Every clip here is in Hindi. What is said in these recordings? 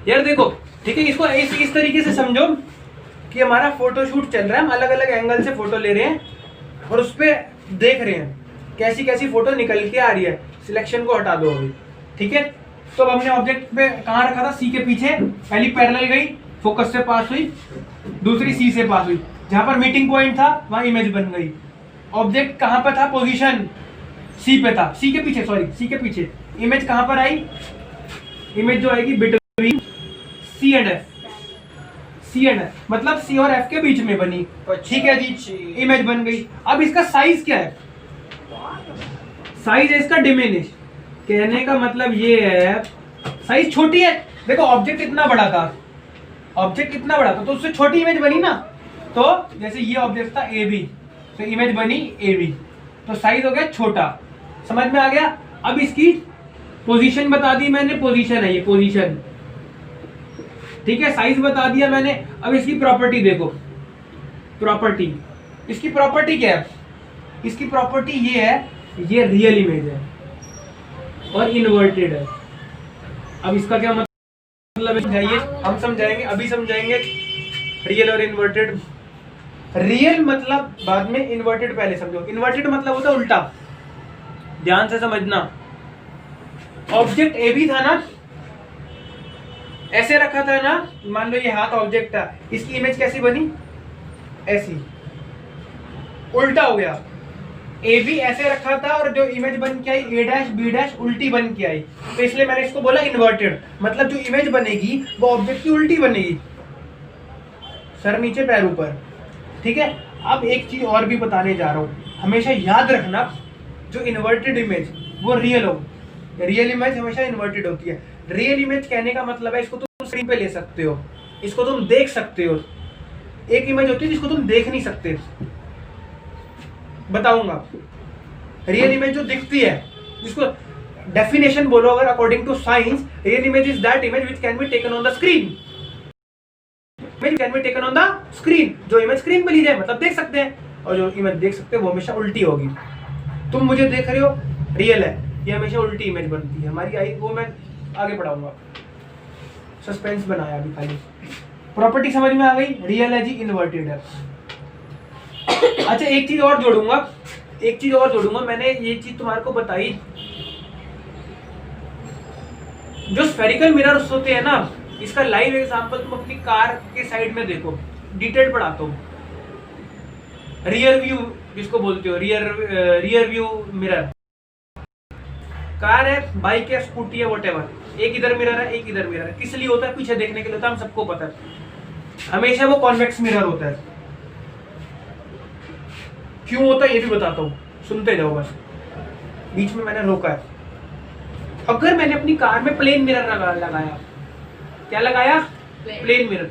यार देखो, ठीक है, इसको इस तरीके से समझो कि हमारा फोटोशूट चल रहा है, हम अलग अलग एंगल से फोटो ले रहे हैं और उस पर देख रहे हैं कैसी कैसी फोटो निकल के आ रही है। सिलेक्शन को हटा दो अभी, ठीक है। तो अब हमने ऑब्जेक्ट पे कहाँ रखा था, सी के पीछे, पहली पैरेलल गई, फोकस से पास हुई, दूसरी सी से पास हुई, जहां पर मीटिंग पॉइंट था वहां इमेज बन गई। ऑब्जेक्ट कहां पर था, पोजीशन सी पे था, सी के पीछे, सॉरी सी के पीछे। इमेज कहां पर आई, इमेज जो आएगी between C and F, C and F मतलब सी और एफ के बीच में बनी, ठीक है जी, इमेज बन गई। अब इसका साइज क्या है, साइज है इसका डिमिनिश, कहने का मतलब ये है साइज छोटी है। देखो ऑब्जेक्ट इतना बड़ा था, ऑब्जेक्ट इतना बड़ा था तो उससे छोटी इमेज बनी ना। तो जैसे ये ऑब्जेक्ट था ए बी, तो इमेज बनी ए बी, तो साइज हो गया छोटा, समझ में आ गया। अब इसकी पोजीशन बता दी मैंने, पोजीशन है ये, पोजीशन, ठीक है। साइज बता दिया मैंने। अब इसकी प्रॉपर्टी देखो, प्रॉपर्टी, इसकी प्रॉपर्टी क्या है, इसकी प्रॉपर्टी ये है, ये रियल इमेज है और इन्वर्टेड है। अब इसका क्या मतलब है, हम समझाएंगे, अभी समझाएंगे रियल और इन्वर्टेड। रियल मतलब बाद में, इन्वर्टेड पहले समझो। इन्वर्टेड मतलब होता है उल्टा, ध्यान से समझना। ऑब्जेक्ट ए भी था ना, ऐसे रखा था ना, मान लो ये हाथ ऑब्जेक्ट था, इसकी इमेज कैसी बनी, ऐसी, उल्टा हो गया। ए भी ऐसे रखा था और जो इमेज बन के आई ए डैश बी डैश उल्टी बन के आई, तो इसलिए मैंने इसको बोला इन्वर्टेड। मतलब जो इमेज बनेगी वो ऑब्जेक्ट की उल्टी बनेगी, सर नीचे पैर ऊपर, ठीक है। अब एक चीज और भी बताने जा रहा हूं, हमेशा याद रखना, जो इन्वर्टेड इमेज वो रियल हो, रियल इमेज हमेशा इन्वर्टेड होती है। रियल इमेज कहने का मतलब है इसको तुम स्क्रीन पे ले सकते हो, इसको तुम देख सकते हो। एक इमेज होती है जिसको तुम देख नहीं सकते, बताऊंगा। रियल इमेज जो दिखती है, जिसको डेफिनेशन बोलो अगर according to science, real image is that image which can be taken on the screen, image can be taken on the screen. जो इमेज स्क्रीन पे ली जाए मतलब देख सकते हैं, और जो इमेज देख सकते हैं वो हमेशा उल्टी होगी। तुम मुझे देख रहे हो, रियल है, ये हमेशा उल्टी इमेज बनती है हमारी आई, वो मैं आगे पढ़ाऊंगा, सस्पेंस बनाया अभी खाली। प्रॉपर्टी समझ में आ गई, रियल है जी, इन्वर्टेड है। अच्छा एक चीज और जोड़ूंगा, एक चीज और जोड़ूंगा, मैंने ये चीज तुम्हारे को बताई, जो स्फेरिकल मिरर्स होते हैं ना, इसका लाइव एग्जांपल तुम अपनी कार के साइड में देखो, डिटेल पढ़ाता हूँ। रियर व्यू जिसको बोलते हो, रियर व्यू मिरर, कार है, बाइक है, स्कूटी है, व्हाटएवर, एक इधर मिरर है, एक इधर मिरर है। किस लिए होता है, पीछे देखने के लिए होता है, हम सबको पता है। हमेशा वो कॉन्वेक्स मिरर होता है। क्यों होता है ये भी बताता हूँ, सुनते जाओ बस, बीच में मैंने रोका है। अगर मैंने अपनी कार में प्लेन मिरर लगाया, क्या लगाया, प्लेन मिरर,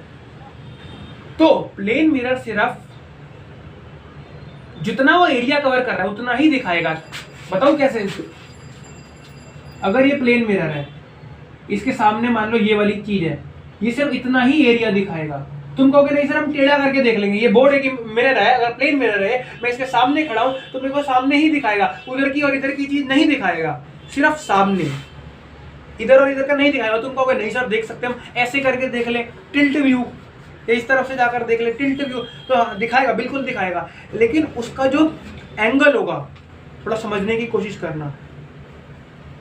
तो प्लेन मिरर सिर्फ जितना वो एरिया कवर कर रहा है उतना ही दिखाएगा। बताओ कैसे, अगर ये प्लेन मिरर है, इसके सामने मान लो ये वाली चीज है, ये सिर्फ इतना ही एरिया दिखाएगा। तुम कहोगे नहीं सर हम टेढ़ा करके देख लेंगे, ये बोर्ड एक मिरर है, अगर प्लेन मिरर है, मैं इसके सामने खड़ा हूं तो मेरे को सामने ही दिखाएगा, उधर की और इधर की चीज नहीं दिखाएगा, सिर्फ सामने, इधर और इधर का नहीं दिखाएगा। तुम कहोगे नहीं सर देख सकते हम ऐसे करके देख ले, टिल्ट व्यू, इस तरफ से जाकर देख ले, टिल्ट व्यू, तो दिखाएगा, बिल्कुल दिखाएगा, लेकिन उसका जो एंगल होगा, थोड़ा समझने की कोशिश करना,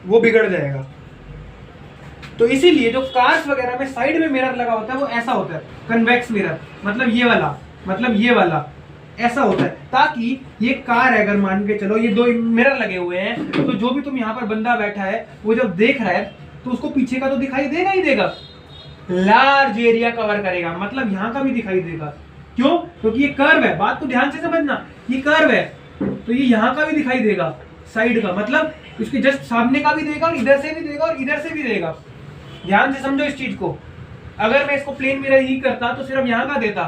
वो बिगड़ जाएगा। तो इसीलिए जो कार्स वगैरह में साइड में मिरर लगा होता है वो ऐसा होता है, कन्वेक्स मिरर, मतलब ये वाला, मतलब ये वाला ऐसा होता है, ताकि ये कार है, अगर मान के चलो ये दो मिरर लगे हुए हैं, तो जो भी तुम यहाँ पर बंदा बैठा है वो जब देख रहा है तो उसको पीछे का तो दिखाई देगा ही देगा, लार्ज एरिया कवर करेगा, मतलब यहाँ का भी दिखाई देगा। क्यों, क्योंकि ये कर्व है, बात को ध्यान से समझना, ये कर्व है तो ये यहाँ का भी दिखाई देगा, साइड का, मतलब इसके जस्ट सामने का भी देगा और इधर से भी देगा और इधर से भी देगा। ध्यान से समझो इस चीज को। अगर मैं इसको प्लेन मिरर ही करता तो सिर्फ यहाँ का देता,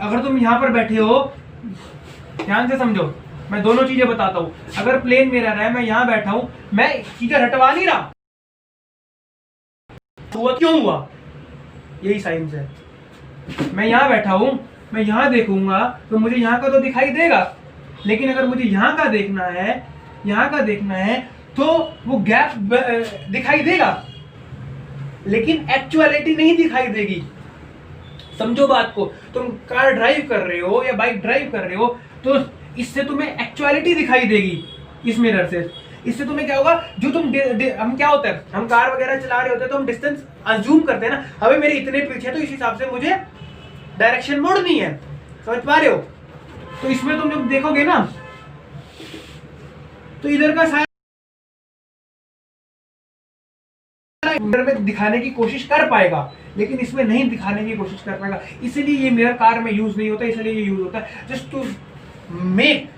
अगर तुम यहाँ पर बैठे हो, ध्यान से समझो, मैं दोनों चीजें बताता हूँ। अगर प्लेन मिरर है, मैं यहाँ बैठा हूँ, मैं चीजें हटवा नहीं रहा, हुआ क्यों हुआ, यही साइंस है। मैं यहाँ बैठा हूँ, मैं यहाँ देखूंगा तो मुझे यहाँ का तो दिखाई देगा, लेकिन अगर मुझे यहाँ का देखना है, यहाँ का देखना है, तो वो गैप दिखाई देगा, लेकिन एक्चुअलिटी नहीं दिखाई देगी। समझो बात को, तुम कार ड्राइव कर रहे हो या बाइक ड्राइव कर रहे हो तो इससे तुम्हें एक्चुअलिटी दिखाई देगी इस मिरर से। इससे तुम्हें क्या होगा, जो तुम हम क्या होता है, हम कार वगैरह चला रहे होते हैं तो हम डिस्टेंस अज्यूम करते हैं ना, अबे मेरे इतने पीछे तो इस हिसाब से मुझे डायरेक्शन मोड़नी है, समझ पा रहे हो। तो इसमें तुम जब देखोगे ना तो इधर का साया मिरर में दिखाने की कोशिश कर पाएगा, लेकिन इसमें नहीं दिखाने की कोशिश कर पाएगा। इसलिए ये मिरर कार में यूज नहीं होता, इसलिए ये यूज होता है just to make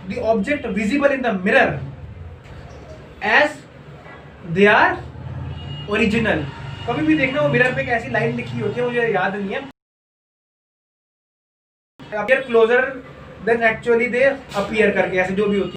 the object visible in the mirror as they are original. कभी भी देखना वो मिरर पे एक ऐसी लाइन लिखी होती है, मुझे याद नहीं है, appear closure then actually they appear करके, ऐसे जो भी होती है।